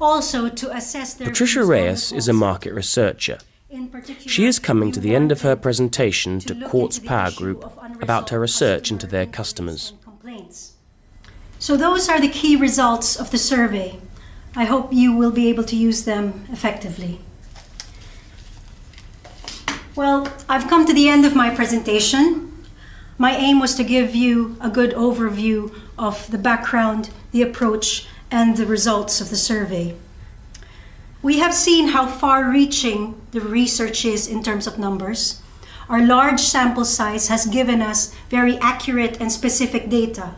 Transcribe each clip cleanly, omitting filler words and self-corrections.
Also, to assess their Patricia views on the Reyes call is a center. market researcher. In particular, She is coming to the end of her wanted presentation to look Quartz into the Power issue Group of about her unresolved research into customer their inquiries customers. and complaints. So those are the key results of the survey. I hope you will be able to use them effectively. Well, I've come to the end of my presentation. My aim was to give you a good overview of the background, the approach, and the results of the survey. We have seen how far-reaching the research is in terms of numbers. Our large sample size has given us very accurate and specific data.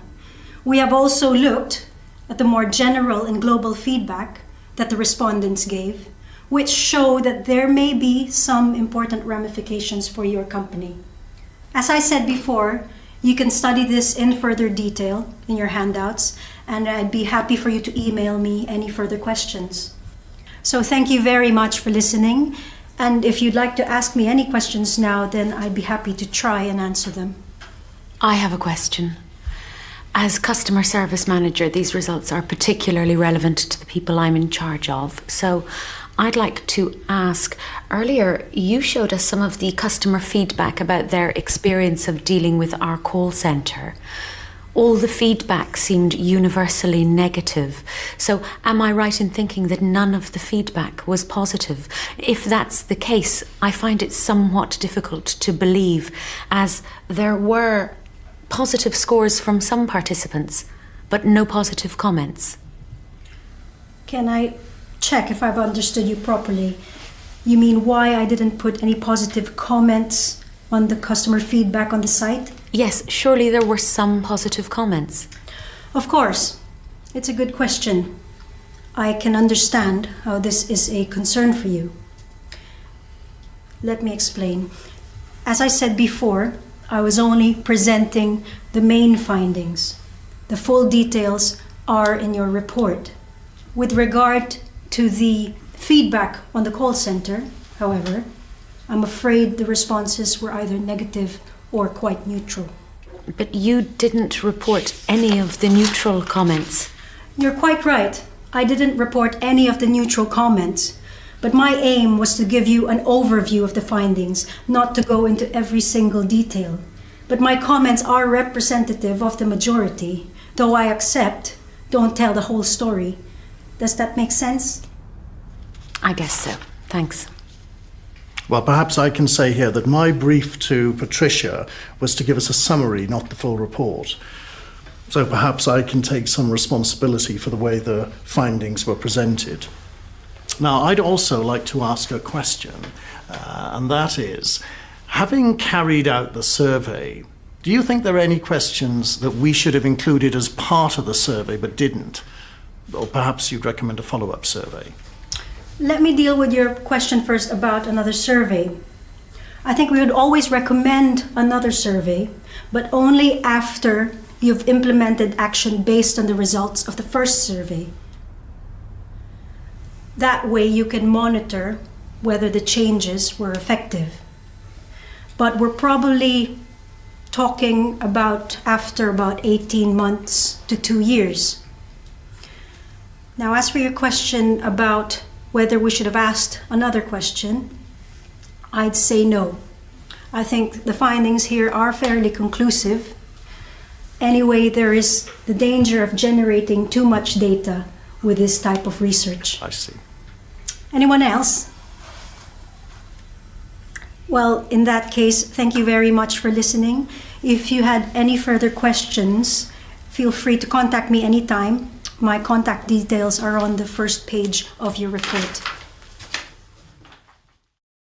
We have also looked at the more general and global feedback that the respondents gave, which show that there may be some important ramifications for your company. As I said before, you can study this in further detail in your handouts, and I'd be happy for you to email me any further questions. So thank you very much for listening, and if you'd like to ask me any questions now, then I'd be happy to try and answer them. I have a question. As customer service manager, these results are particularly relevant to the people I'm in charge of. So I'd like to ask, earlier you showed us some of the customer feedback about their experience of dealing with our call centre. All the feedback seemed universally negative. So am I right in thinking that none of the feedback was positive? If that's the case, I find it somewhat difficult to believe, as there were positive scores from some participants, but no positive comments. Can I check if I've understood you properly? You mean why I didn't put any positive comments on the customer feedback on the site? Yes, surely there were some positive comments. Of course. It's a good question. I can understand how this is a concern for you. Let me explain. As I said before, I was only presenting the main findings. The full details are in your report. With regard to the feedback on the call center, however, I'm afraid the responses were either negative or quite neutral. But you didn't report any of the neutral comments. You're quite right. I didn't report any of the neutral comments, but my aim was to give you an overview of the findings, not to go into every single detail. But my comments are representative of the majority, though I accept, don't tell the whole story. Does that make sense? I guess so. Thanks. Well, perhaps I can say here that my brief to Patricia was to give us a summary, not the full report. So perhaps I can take some responsibility for the way the findings were presented. Now, I'd also like to ask a question, and that is, having carried out the survey, do you think there are any questions that we should have included as part of the survey but didn't? Or perhaps you'd recommend a follow-up survey? Let me deal with your question first about another survey. I think we would always recommend another survey, but only after you've implemented action based on the results of the first survey. That way you can monitor whether the changes were effective. But we're probably talking about after about 18 months to 2 years. Now, as for your question about whether we should have asked another question, I'd say no. I think the findings here are fairly conclusive. Anyway, there is the danger of generating too much data with this type of research. I see. Anyone else? Well, in that case, thank you very much for listening. If you had any further questions, feel free to contact me anytime. My contact details are on the first page of your report.